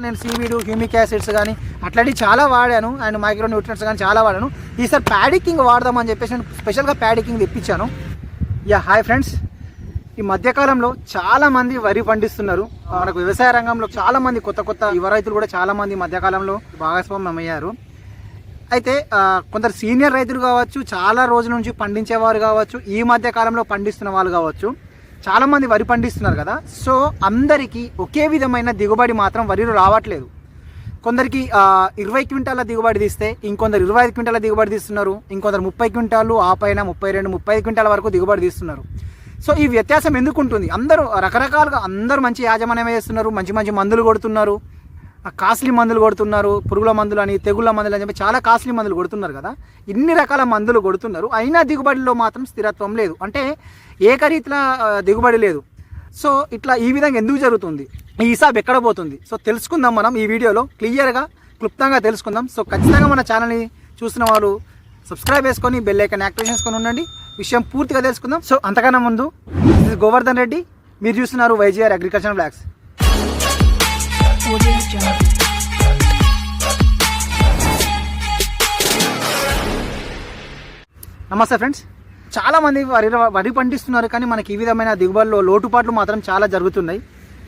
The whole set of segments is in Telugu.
నేను సీవీడ్ హ్యూమిక్ యాసిడ్స్ కానీ అట్లాంటివి చాలా వాడాను అండ్ మైక్రో న్యూట్రియంట్స్ కానీ చాలా వాడాను. ఈసారి ప్యాడికింగ్ వాడదామని చెప్పేసి నేను స్పెషల్గా ప్యాడికింగ్ తెప్పించాను. హాయ్ ఫ్రెండ్స్, ఈ మధ్యకాలంలో చాలామంది వరి పండిస్తున్నారు. మనకు వ్యవసాయ రంగంలో చాలామంది కొత్త యువ రైతులు కూడా చాలామంది మధ్యకాలంలో భాగస్వామ్యం అయ్యారు. అయితే కొందరు సీనియర్ రైతులు కావచ్చు, చాలా రోజుల నుంచి పండించేవారు కావచ్చు, ఈ మధ్య కాలంలో పండిస్తున్న వాళ్ళు కావచ్చు, చాలామంది వరి పండిస్తున్నారు కదా. సో అందరికీ ఒకే విధమైన దిగుబడి మాత్రం వరిలో రావట్లేదు. కొందరికి 20 క్వింటాల దిగుబడి తీస్తే ఇంకొందరు 25 క్వింటాల దిగుబడి తీస్తున్నారు, ఇంకొందరు 30 క్వింటాలు, ఆ పైన 32, 35 క్వింటాల వరకు దిగుబడి తీస్తున్నారు. సో ఈ వ్యత్యాసం ఎందుకు ఉంటుంది? అందరూ రకరకాలుగా అందరూ మంచి యాజమాన్యం చేస్తున్నారు, మంచి మంచి మందులు కొడుతున్నారు, కాస్ట్లీ మందులు కొడుతున్నారు, పురుగుల మందులు అని, తెగుళ్ళ మందులు అని చెప్పి చాలా కాస్ట్లీ మందులు కొడుతున్నారు కదా. ఇన్ని రకాల మందులు కొడుతున్నారు, అయినా దిగుబడిలో మాత్రం స్థిరత్వం లేదు, అంటే ఏకరీతిలో దిగుబడి లేదు. సో ఇట్లా ఈ విధంగా ఎందుకు జరుగుతుంది, ఈ హిసాబ్ ఎక్కడ పోతుంది? సో తెలుసుకుందాం మనం ఈ వీడియోలో, క్లియర్గా క్లుప్తంగా తెలుసుకుందాం. సో ఖచ్చితంగా మన ఛానల్ని చూసిన వాళ్ళు సబ్స్క్రైబ్ చేసుకొని బెల్ ఐకాన్ యాక్టివేట్ చేసుకొని ఉండండి, విషయం పూర్తిగా తెలుసుకుందాం. సో అంతకన్నా ముందు గోవర్ధన్ రెడ్డి, మీరు చూస్తున్నారు వైజీఆర్ అగ్రికల్చర్ బ్లాగ్స్. నమస్తే ఫ్రెండ్స్, చాలామంది వరి పండిస్తున్నారు, కానీ మనకి ఈ విధమైన దిగుబడిలో లోటుపాట్లు మాత్రం చాలా జరుగుతున్నాయి.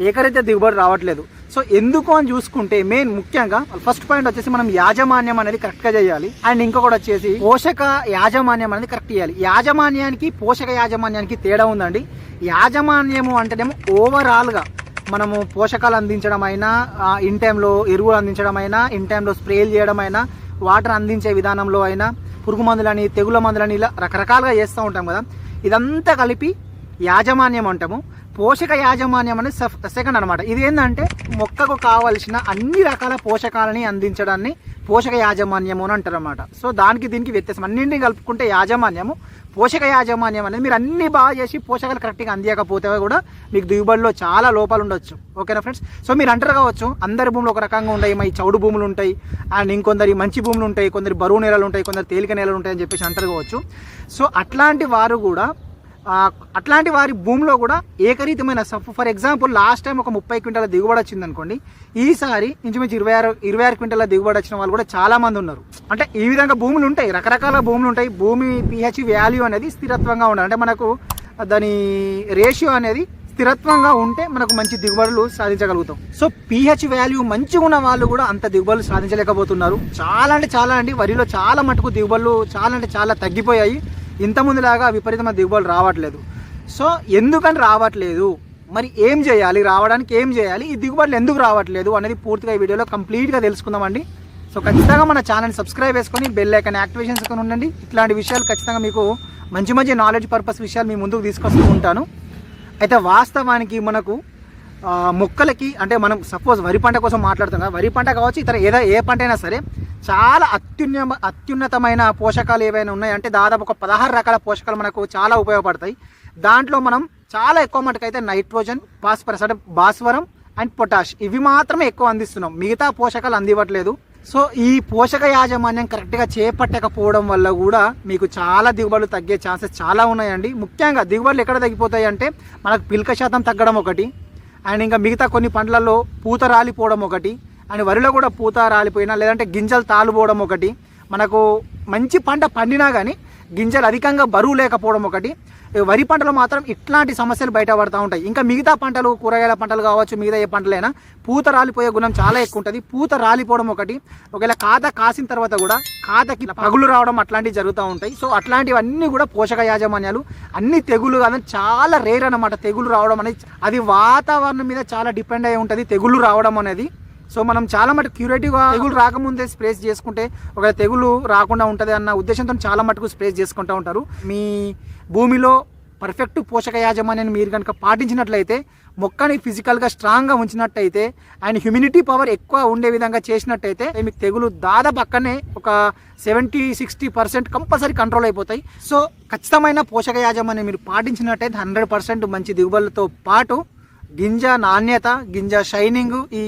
ఏకరైతే దిగుబడి రావట్లేదు. సో ఎందుకు అని చూసుకుంటే మెయిన్ ముఖ్యంగా ఫస్ట్ పాయింట్ వచ్చేసి మనం యాజమాన్యం అనేది కరెక్ట్గా చేయాలి. అండ్ ఇంకొకటి వచ్చేసి పోషక యాజమాన్యం అనేది కరెక్ట్ చేయాలి. యాజమాన్యానికి పోషక యాజమాన్యానికి తేడా ఉందండి. యాజమాన్యము అంటేనేమో ఓవరాల్గా మనము పోషకాలు అందించడం అయినా, ఇన్ టైంలో ఎరువులు అందించడం అయినా, ఇన్ టైంలో స్ప్రేలు చేయడం అయినా, వాటర్ అందించే విధానంలో అయినా, పురుగు మందులని, తెగుల మందులని, ఇలా రకరకాలుగా చేస్తూ ఉంటాం కదా. ఇదంతా కలిపి యాజమాన్యం అంటాము. పోషక యాజమాన్యం అనేది సెకండ్ అనమాట. ఇది ఏంటంటే మొక్కకు కావలసిన అన్ని రకాల పోషకాలని అందించడాన్ని పోషక యాజమాన్యము అని అంటారు అన్నమాట. సో దానికి దీనికి వ్యత్యాసం, అన్నింటినీ కలుపుకుంటే యాజమాన్యము. పోషక యాజమాన్యం అనేది మీరు అన్ని బాగా చేసి పోషకాలు కరెక్ట్గా అందియకపోతే కూడా మీకు దిగుబడిలో చాలా లోపాలు ఉండొచ్చు. ఓకేనా ఫ్రెండ్స్? సో మీరు అంటారు కావచ్చు, అందరి భూములు ఒక రకంగా ఉంటాయి, ఈ చౌడు భూములు ఉంటాయి, అండ్ ఇంకొందరి మంచి భూములు ఉంటాయి, కొందరు బరువు నేలలు ఉంటాయి, కొందరు తేలిక నేలలు ఉంటాయి అని చెప్పేసి అంటారు కావచ్చు. సో అట్లాంటి వారి భూమిలో కూడా ఏకరీతమైన ఫర్ ఎగ్జాంపుల్ లాస్ట్ టైం ఒక 30 క్వింటాల దిగుబడి వచ్చింది అనుకోండి, ఈసారి ఇంచుమించు 26 క్వింటాల దిగుబడి వచ్చిన వాళ్ళు కూడా చాలా మంది ఉన్నారు. అంటే ఈ విధంగా భూములు ఉంటాయి, రకరకాల భూములు ఉంటాయి. భూమి pH వాల్యూ అనేది స్థిరత్వంగా ఉండాలి, అంటే మనకు దాని రేషియో అనేది స్థిరత్వంగా ఉంటే మనకు మంచి దిగుబడులు సాధించగలుగుతాం. సో pH వాల్యూ మంచిగా ఉన్న వాళ్ళు కూడా అంత దిగుబడులు సాధించలేకపోతున్నారు. చాలా అండి వరిలో చాలా మటుకు దిగుబడులు చాలా తగ్గిపోయాయి. ఇంతకుముందులాగా విపరీతమైన దిగుబడులు రావట్లేదు. సో ఎందుకని రావట్లేదు, మరి ఏం చేయాలి, రావడానికి ఏం చేయాలి, ఈ దిగుబడులు ఎందుకు రావట్లేదు అనేది పూర్తిగా ఈ వీడియోలో కంప్లీట్గా తెలుసుకుందామండి. సో ఖచ్చితంగా మన ఛానల్ని సబ్స్క్రైబ్ చేసుకొని బెల్ ఐకాన్ యాక్టివేషన్ చేసుకొని ఉండండి. ఇట్లాంటి విషయాలు ఖచ్చితంగా మీకు మంచి నాలెడ్జ్ పర్పస్ విషయాలు మీ ముందుకు తీసుకొస్తూ ఉంటాను. అయితే వాస్తవానికి మనకు మొక్కలకి, అంటే మనం సపోజ్ వరి పంట కోసం మాట్లాడుతున్నాం, వరి పంట కావచ్చు, ఇతర ఏ పంట అయినా సరే చాలా అత్యున్నతమైన పోషకాలు ఏవైనా ఉన్నాయంటే దాదాపు ఒక 16 రకాల పోషకాలు మనకు చాలా ఉపయోగపడతాయి. దాంట్లో మనం చాలా ఎక్కువ మటుకైతే నైట్రోజన్, ఫాస్ఫరస్ అంటే భాస్వరం అండ్ పొటాష్, ఇవి మాత్రమే ఎక్కువ అందిస్తున్నాం, మిగతా పోషకాలు అందివ్వట్లేదు. సో ఈ పోషక యాజమాన్యం కరెక్ట్గా చేపట్టకపోవడం వల్ల కూడా మీకు చాలా దిగుబడులు తగ్గే ఛాన్సెస్ చాలా ఉన్నాయండి. ముఖ్యంగా దిగుబడులు ఎక్కడ తగ్గిపోతాయి అంటే మనకు పిల్క శాతం తగ్గడం ఒకటి, అండ్ ఇంకా మిగతా కొన్ని పంటలలో పూత రాలిపోవడం ఒకటి, అండ్ వరిలో కూడా పూత రాలిపోయినా లేదంటే గింజలు తాలుపోవడం ఒకటి, మనకు మంచి పంట పండినా కానీ గింజలు అధికంగా బరువు లేకపోవడం ఒకటి. వరి పంటలో మాత్రం ఇట్లాంటి సమస్యలు బయటపడుతూ ఉంటాయి. ఇంకా మిగతా పంటలు, కూరగాయల పంటలు కావచ్చు, మిగతా ఏ పంటలైనా పూత రాలిపోయే గుణం చాలా ఎక్కువ ఉంటుంది. పూత రాలిపోవడం ఒకటి, ఒకవేళ కాత కాసిన తర్వాత కూడా కాతకి పగులు రావడం అట్లాంటివి జరుగుతూ ఉంటాయి. సో అట్లాంటివన్నీ కూడా పోషక యాజమాన్యాలు. అన్ని తెగులు కానీ చాలా రేర్ అన్నమాట తెగులు రావడం అనేది. అది వాతావరణం మీద చాలా డిపెండ్ అయి ఉంటుంది తెగులు రావడం అనేది. సో మనం చాలా మటుకు క్యూరేటివ్గా తెగులు రాకముందే స్ప్రేస్ చేసుకుంటే ఒకవేళ తెగులు రాకుండా ఉంటుంది అన్న ఉద్దేశంతో చాలా మటుకు స్ప్రేస్ చేసుకుంటూ ఉంటారు. మీ భూమిలో పర్ఫెక్ట్ పోషక యాజమాన్యాన్ని మీరు కనుక పాటించినట్లయితే, మొక్కని ఫిజికల్గా స్ట్రాంగ్గా ఉంచినట్టయితే, అండ్ హ్యూమిడిటీ పవర్ ఎక్కువ ఉండే విధంగా చేసినట్టయితే మీకు తెగులు దాదాపు పక్కనే ఒక 70-60% కంపల్సరీ కంట్రోల్ అయిపోతాయి. సో ఖచ్చితమైన పోషక యాజమాన్యం మీరు పాటించినట్టయితే 100% మంచి దిగుబడులతో పాటు గింజ నాణ్యత, గింజ షైనింగ్, ఈ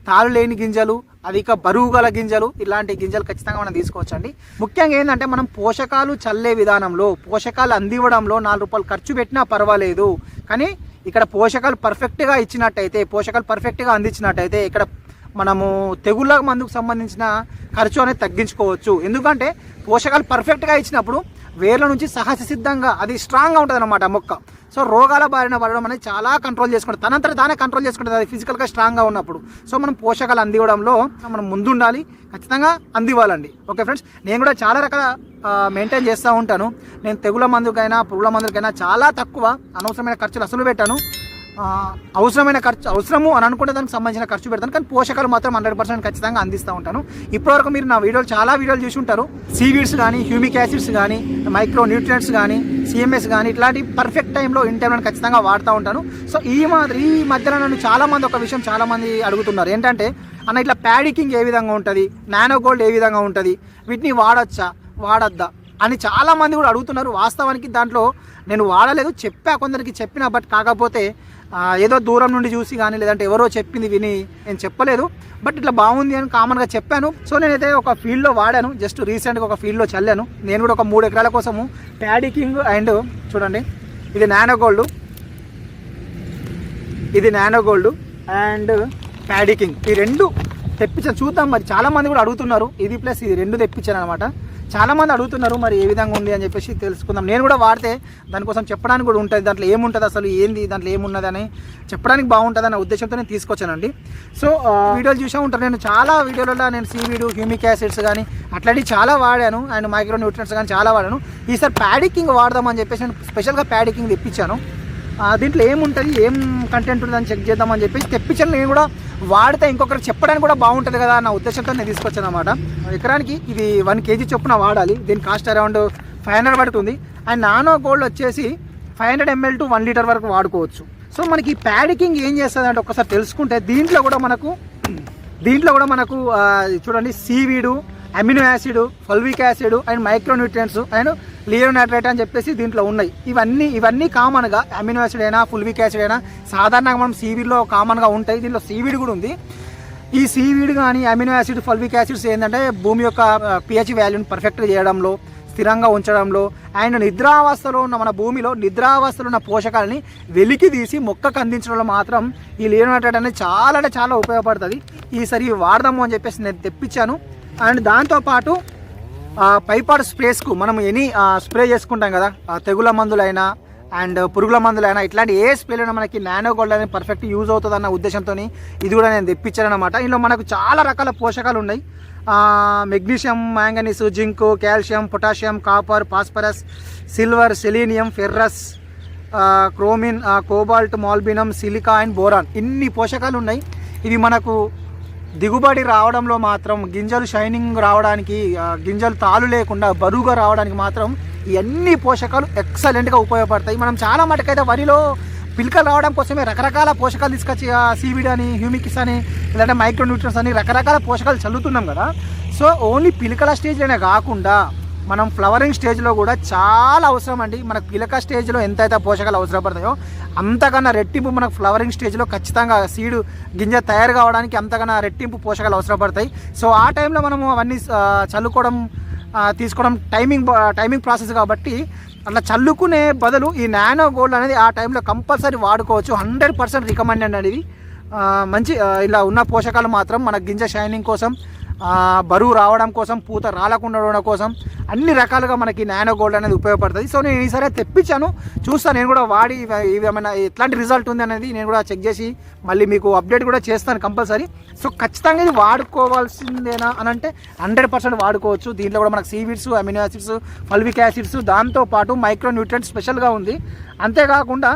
తాలు లేని గింజలు, అధిక బరువు గల గింజలు, ఇలాంటి గింజలు ఖచ్చితంగా మనం తీసుకోవచ్చండి. ముఖ్యంగా ఏంటంటే మనం పోషకాలు చల్లే విధానంలో, పోషకాలు అందివ్వడంలో 4 రూపాయలు ఖర్చు పెట్టినా పర్వాలేదు, కానీ ఇక్కడ పోషకాలు పర్ఫెక్ట్గా ఇచ్చినట్టయితే, పోషకాలు పర్ఫెక్ట్గా అందించినట్టయితే ఇక్కడ మనము తెగుళ్ళ మందుకు సంబంధించిన ఖర్చు అనేది తగ్గించుకోవచ్చు. ఎందుకంటే పోషకాలు పర్ఫెక్ట్గా ఇచ్చినప్పుడు వేర్ల నుంచి సహజ సిద్ధంగా అది స్ట్రాంగ్గా ఉంటుంది అన్నమాట మొక్క. సో రోగాల బారిన పడడం అనేది చాలా కంట్రోల్ చేసుకుంటుంది, తనంతట తానే కంట్రోల్ చేసుకుంటుంది అది ఫిజికల్గా స్ట్రాంగ్గా ఉన్నప్పుడు. సో మనం పోషకాలు అందివ్వడంలో మనం ముందుండాలి, ఖచ్చితంగా అందివ్వాలండి. ఓకే ఫ్రెండ్స్, నేను కూడా చాలా రకాల మెయింటైన్ చేస్తూ ఉంటాను. నేను తెగుల మందుకైనా పురుగుల మందులకైనా చాలా తక్కువ అనవసరమైన ఖర్చులు అసలు పెట్టాను. అవసరమైన ఖర్చు అవసరము అని అనుకుంటే దానికి సంబంధించిన ఖర్చు పెడతాను, కానీ పోషకాలు మాత్రం 100% ఖచ్చితంగా అందిస్తూ ఉంటాను. ఇప్పటివరకు మీరు నా వీడియోలు చాలా వీడియోలు చూసి ఉంటారు. సీవీడ్స్ కానీ, హ్యూమిక్ యాసిడ్స్ కానీ, మైక్రో న్యూట్రియంట్స్ కానీ, సిఎంఎస్ కానీ ఇట్లాంటి పర్ఫెక్ట్ టైంలో ఇన్ టైంలో ఖచ్చితంగా వాడుతూ ఉంటాను. సో ఈ మధ్యన నన్ను చాలామంది ఒక విషయం చాలామంది అడుగుతున్నారు, ఏంటంటే అన్న ఇట్లా ప్యాడికింగ్ ఏ విధంగా ఉంటుంది, నానో గోల్డ్ ఏ విధంగా ఉంటుంది, వీటిని వాడచ్చా వాడద్దా అని చాలామంది కూడా అడుగుతున్నారు. వాస్తవానికి దాంట్లో నేను వాడలేదు, చెప్పా, కొందరికి చెప్పిన, బట్ కాకపోతే ఏదో దూరం నుండి చూసి కానీ లేదంటే ఎవరో చెప్పింది విని నేను చెప్పలేదు. బట్ ఇట్లా బాగుంది అని కామన్గా చెప్పాను. సో నేనైతే ఒక ఫీల్డ్లో వాడాను, జస్ట్ రీసెంట్గా ఒక ఫీల్డ్లో చల్లాను. నేను కూడా ఒక 3 ఎకరాల కోసము ప్యాడికింగ్ అండ్ చూడండి ఇది నానో గోల్డ్ అండ్ ప్యాడికింగ్ ఈ 2 తెప్పించాను. చూద్దాం మరి, చాలామంది కూడా అడుగుతున్నారు. ఇది ప్లస్ ఇది 2 తెప్పించాను అనమాట. చాలామంది అడుగుతున్నారు మరి ఏ విధంగా ఉంది అని చెప్పేసి తెలుసుకుందాం. నేను కూడా వాడితే దానికోసం చెప్పడానికి కూడా ఉంటుంది, దాంట్లో ఏముంటుంది అసలు ఏంది, దాంట్లో ఏమున్నది అని చెప్పడానికి బాగుంటుంది అనే ఉద్దేశంతో నేను తీసుకొచ్చానండి. సో వీడియోలు చూసే ఉంటాను, నేను చాలా వీడియోలలో నేను సీవీడ్, హ్యూమిక్ యాసిడ్స్ కానీ అట్లాంటివి చాలా వాడాను, అండ్ మైక్రో న్యూట్రియంట్స్ కానీ చాలా వాడాను. ఈసారి ప్యాడికింగ్ వాడదామని చెప్పేసి నేను స్పెషల్గా ప్యాడికింగ్ తెప్పించాను. దీంట్లో ఏముంటుంది, ఏం కంటెంట్ ఉంటుందని చెక్ చేద్దామని చెప్పేసి తెప్పించాను. నేను కూడా వాడితే ఇంకొకరికి చెప్పడానికి కూడా బాగుంటుంది కదా అన్న ఉద్దేశంతో నేను తీసుకొచ్చాను అనమాట. ఎకరానికి ఇది 1 kg చొప్పున వాడాలి. దీని కాస్ట్ అరౌండ్ 500 పడుతుంది. అండ్ నానో గోల్డ్ వచ్చేసి 500 ml to 1 లీటర్ వరకు వాడుకోవచ్చు. సో మనకి ప్యాడికింగ్ ఏం చేస్తుంది అంటే ఒక్కసారి తెలుసుకుంటే దీంట్లో కూడా మనకు చూడండి seaweed, amino acid, fulvic acid and micro nutrients and లియోనైట్రేట్ అని చెప్పేసి దీంట్లో ఉన్నాయి. ఇవన్నీ కామన్గా అమినో యాసిడ్ అయినా ఫుల్విక్ యాసిడ్ అయినా సాధారణంగా మనం సీవీడ్లో కామన్గా ఉంటాయి. దీంట్లో సీవీడ్ కూడా ఉంది. ఈ సీవీడ్ కానీ అమినో యాసిడ్, ఫల్విక్ యాసిడ్స్ ఏంటంటే భూమి యొక్క pH వాల్యూని పర్ఫెక్ట్గా చేయడంలో, స్థిరంగా ఉంచడంలో అండ్ నిద్రావస్థలో ఉన్న మన భూమిలో నిద్రావస్థలో ఉన్న పోషకాలని వెలికి తీసి మొక్కకు అందించడంలో మాత్రం ఈ లియోనైట్రేట్ అనేది చాలా అంటే చాలా ఉపయోగపడుతుంది. ఈసారి వాడదాము అని చెప్పేసి నేను తెప్పించాను. అండ్ దాంతోపాటు పైపాడు స్ప్రేస్కు మనం స్ప్రే చేసుకుంటాం కదా, తెగుల మందులైనా అండ్ పురుగుల మందులైనా ఇట్లాంటి ఏ స్ప్రేలైనా మనకి నానో గోల్డ్ అనేది పర్ఫెక్ట్ యూజ్ అవుతుంది అన్న ఉద్దేశంతో ఇది కూడా నేను తెప్పించాను అనమాట. ఇందులో మనకు చాలా రకాల పోషకాలు ఉన్నాయి. Magnesium, manganese, zinc, calcium, potassium, copper, phosphorus, silver, selenium, ferrous, chromium, cobalt, molybdenum, silica and boron ఇన్ని పోషకాలు ఉన్నాయి. ఇవి మనకు దిగుబడి రావడంలో మాత్రం, గింజలు షైనింగ్ రావడానికి, గింజలు తాలు లేకుండా బరువుగా రావడానికి మాత్రం ఇవన్నీ పోషకాలు ఎక్సలెంట్గా ఉపయోగపడతాయి. మనం చాలా మటుకైతే వరిలో పిలకలు రావడం కోసమే రకరకాల పోషకాలు తీసుకొచ్చి సీవీడ్ అని, హ్యూమిక్స్ అని, లేదంటే మైక్రో న్యూట్రియంట్స్ అని రకరకాల పోషకాలు చల్లుతున్నాం కదా. సో ఓన్లీ పిలకల స్టేజ్లోనే కాకుండా మనం ఫ్లవరింగ్ స్టేజ్లో కూడా చాలా అవసరం అండి. మనకు పిలక స్టేజ్లో ఎంతైతే పోషకాలు అవసరపడతాయో అంతకన్నా రెట్టింపు మనకు ఫ్లవరింగ్ స్టేజ్లో ఖచ్చితంగా సీడ్ గింజ తయారు కావడానికి అంతకన్నా రెట్టింపు పోషకాలు అవసరపడతాయి. సో ఆ టైంలో మనము అవన్నీ చల్లుకోవడం, తీసుకోవడం టైమింగ్ ప్రాసెస్ కాబట్టి అట్లా చల్లుకునే బదులు ఈ నానో గోల్డ్ అనేది ఆ టైంలో కంపల్సరీ వాడుకోవచ్చు. 100% రికమెండెడ్ అనేది. మంచి ఇలా ఉన్న పోషకాలు మాత్రం మన గింజ షైనింగ్ కోసం, బరువు రావడం కోసం, పూత రాలకుండా ఉండడం కోసం అన్ని రకాలుగా మనకి నానో గోల్డ్ అనేది ఉపయోగపడుతుంది. సో నేను ఈసారి తెప్పించాను, చూస్తాను నేను కూడా వాడి ఏమైనా ఎట్లాంటి రిజల్ట్ ఉంది అనేది నేను కూడా చెక్ చేసి మళ్ళీ మీకు అప్డేట్ కూడా చేస్తాను కంపల్సరీ. సో ఖచ్చితంగా ఇది వాడుకోవాల్సిందేనా అని అంటే 100% వాడుకోవచ్చు. దీంట్లో కూడా మనకు seaweeds, amino acids, fulvic acids, దాంతోపాటు మైక్రో న్యూట్రియంట్స్ స్పెషల్గా ఉంది. అంతేకాకుండా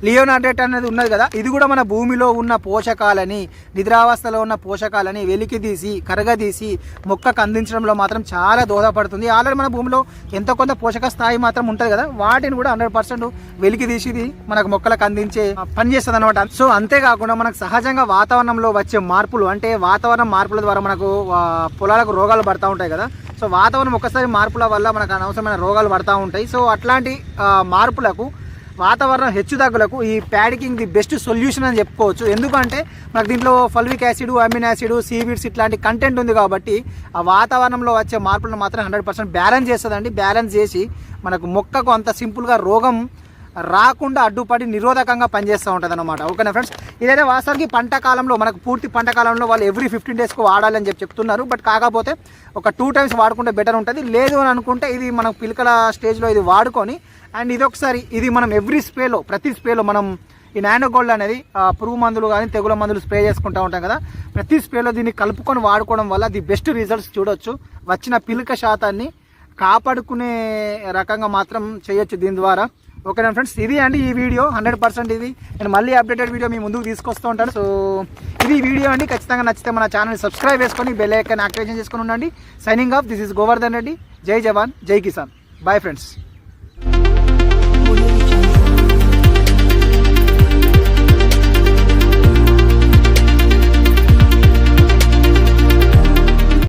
లియోనైట్రేట్ అనేది ఉన్నది కదా, ఇది కూడా మన భూమిలో ఉన్న పోషకాలని, నిద్రావస్థలో ఉన్న పోషకాలని వెలికి తీసి కరగదీసి మొక్కకు అందించడంలో మాత్రం చాలా దోహదపడుతుంది. ఆల్రెడీ మన భూమిలో ఎంతో కొంత పోషక స్థాయి మాత్రం ఉంటుంది కదా, వాటిని కూడా 100% వెలికి తీసి మనకు మొక్కలకు అందించే పని చేస్తుంది అనమాట. సో అంతేకాకుండా మనకు సహజంగా వాతావరణంలో వచ్చే మార్పులు, అంటే వాతావరణ మార్పుల ద్వారా మనకు పొలాలకు రోగాలు పడుతూ ఉంటాయి కదా. సో వాతావరణం ఒక్కసారి మార్పుల వల్ల మనకు అనవసరమైన రోగాలు పడుతూ ఉంటాయి. సో అట్లాంటి మార్పులకు, వాతావరణ హెచ్చుతగ్గులకు ఈ ప్యాడికింగ్ ది బెస్ట్ సొల్యూషన్ అని చెప్పుకోవచ్చు. ఎందుకంటే మనకు దీంట్లో fulvic acid, amino acid, seaweeds ఇట్లాంటి కంటెంట్ ఉంది కాబట్టి ఆ వాతావరణంలో వచ్చే మార్పులను మాత్రం 100% బ్యాలెన్స్ చేస్తుందండి. బ్యాలెన్స్ చేసి మనకు మొక్కకు అంత సింపుల్గా రోగం రాకుండా అడ్డుపడి నిరోధకంగా పనిచేస్తూ ఉంటుంది అనమాట. ఓకేనా ఫ్రెండ్స్, ఇదైతే వాస్తవానికి పంట కాలంలో మనకు పూర్తి పంట కాలంలో వాళ్ళు ఎవ్రీ 15 డేస్కు వాడాలని చెప్తున్నారు. బట్ కాకపోతే ఒక 2 టైమ్స్ వాడుకుంటే బెటర్ ఉంటుంది. లేదు అని అనుకుంటే ఇది మనం పిలకల స్టేజ్లో ఇది వాడుకొని అండ్ ఇదొకసారి ఇది మనం ఎవ్రీ స్ప్రేలో ప్రతి స్ప్రేలో మనం ఈ నానో గోల్డ్ అనేది పురుగు మందులు కానీ తెగుల మందులు స్ప్రే చేసుకుంటూ ఉంటాం కదా, ప్రతి స్ప్రేలో దీన్ని కలుపుకొని వాడుకోవడం వల్ల ది బెస్ట్ రిజల్ట్స్ చూడొచ్చు. వచ్చిన పిలక శాతాన్ని కాపాడుకునే రకంగా మాత్రం చేయొచ్చు దీని ద్వారా. ఓకేనా ఫ్రెండ్స్, ఇది అండి ఈ వీడియో 100% ఇది నేను మళ్ళీ అప్డేటెడ్ వీడియో మీ ముందుకు తీసుకొస్తూ ఉంటాను. సో ఇది వీడియో అండి. ఖచ్చితంగా నచ్చితే మన ఛానల్ సబ్స్క్రైబ్ చేసుకొని బెల్ ఐకాన్ యాక్టివేషన్ చేసుకొని ఉండండి. Signing off, this is Govardhan Reddy. జై జవాన్ జై కిసాన్. Bye friends.